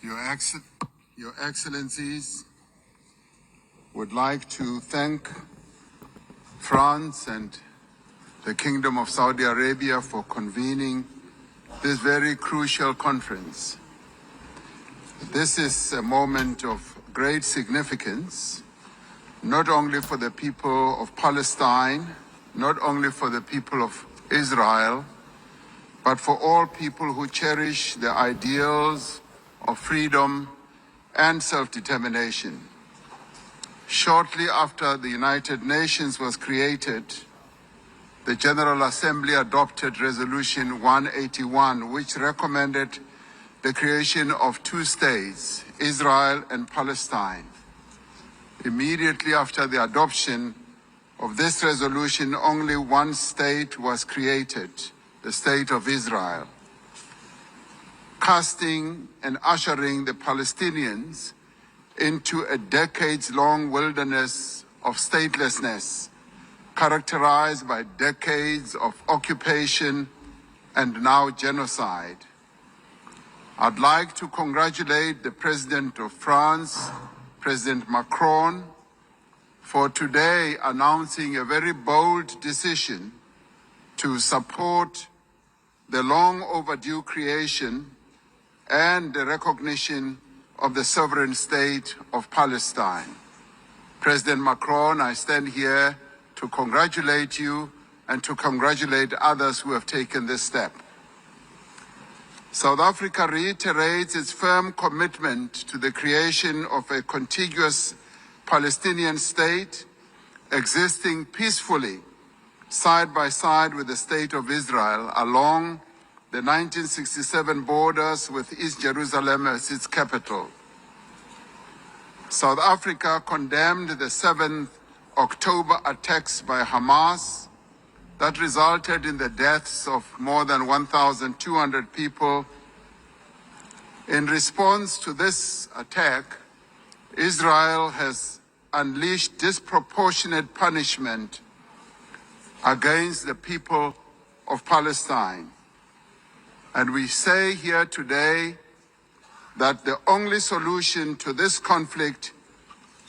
Your Excellencies, would like to thank France and the Kingdom of Saudi Arabia for convening this very crucial conference. This is a moment of great significance, not only for the people of Palestine, not only for the people of Israel, but for all people who cherish the ideals of freedom and self-determination. Shortly after the United Nations was created, the General Assembly adopted Resolution 181, which recommended the creation of two states, Israel and Palestine. Immediately after the adoption of this resolution, only one state was created, the State of Israel, casting and ushering the Palestinians into a decades-long wilderness of statelessness, characterized by decades of occupation and now genocide. I'd like to congratulate the President of France, President Macron, for today announcing a very bold decision to support the long overdue creation and the recognition of the sovereign state of Palestine. President Macron, I stand here to congratulate you and to congratulate others who have taken this step. South Africa reiterates its firm commitment to the creation of a contiguous Palestinian state existing peacefully side by side with the State of Israel along the 1967 borders with East Jerusalem as its capital. South Africa condemned the 7th October attacks by Hamas that resulted in the deaths of more than 1,200 people. In response to this attack, Israel has unleashed disproportionate punishment against the people of Palestine. And we say here today that the only solution to this conflict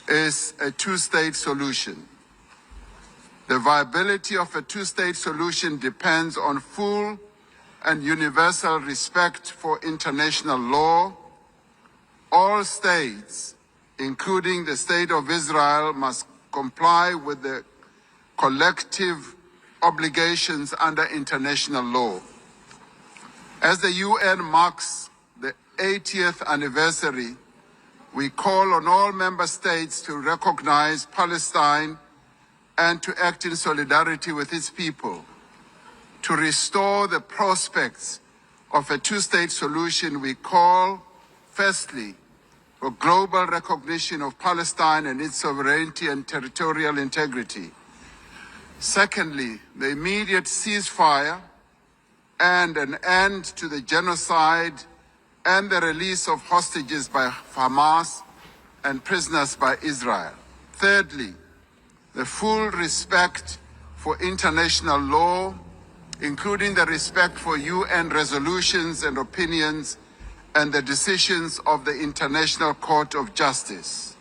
is a two-state solution. The viability of a two-state solution depends on full and universal respect for international law. All states, including the State of Israel, must comply with the collective obligations under international law. As the UN marks the 80th anniversary, we call on all member states to recognize Palestine and to act in solidarity with its people. To restore the prospects of a two-state solution, we call, firstly, for global recognition of Palestine and its sovereignty and territorial integrity. Secondly, the immediate ceasefire and an end to the genocide and the release of hostages by Hamas and prisoners by Israel. Thirdly, the full respect for international law, including the respect for UN resolutions and opinions and the decisions of the International Court of Justice.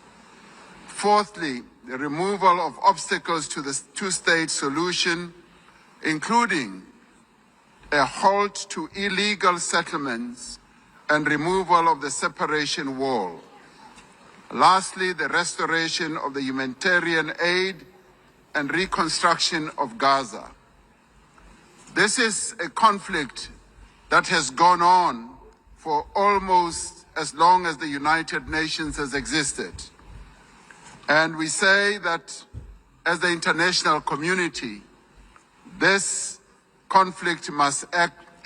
Fourthly, the removal of obstacles to the two-state solution, including a halt to illegal settlements and removal of the separation wall. Lastly, the restoration of the humanitarian aid and reconstruction of Gaza. This is a conflict that has gone on for almost as long as the United Nations has existed. And we say that as the international community, this conflict must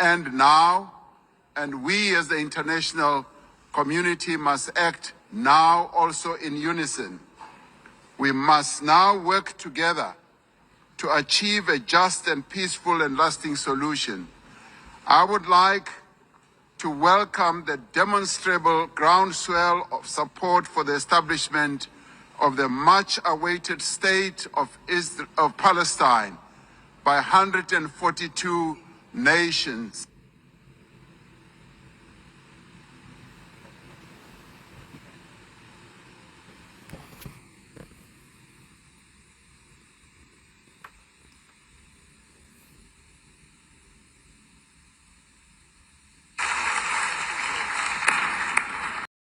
end now, and we as the international community must act now also in unison. We must now work together to achieve a just and peaceful and lasting solution. I would like to welcome the demonstrable groundswell of support for the establishment of the much-awaited state of Palestine by 142 nations.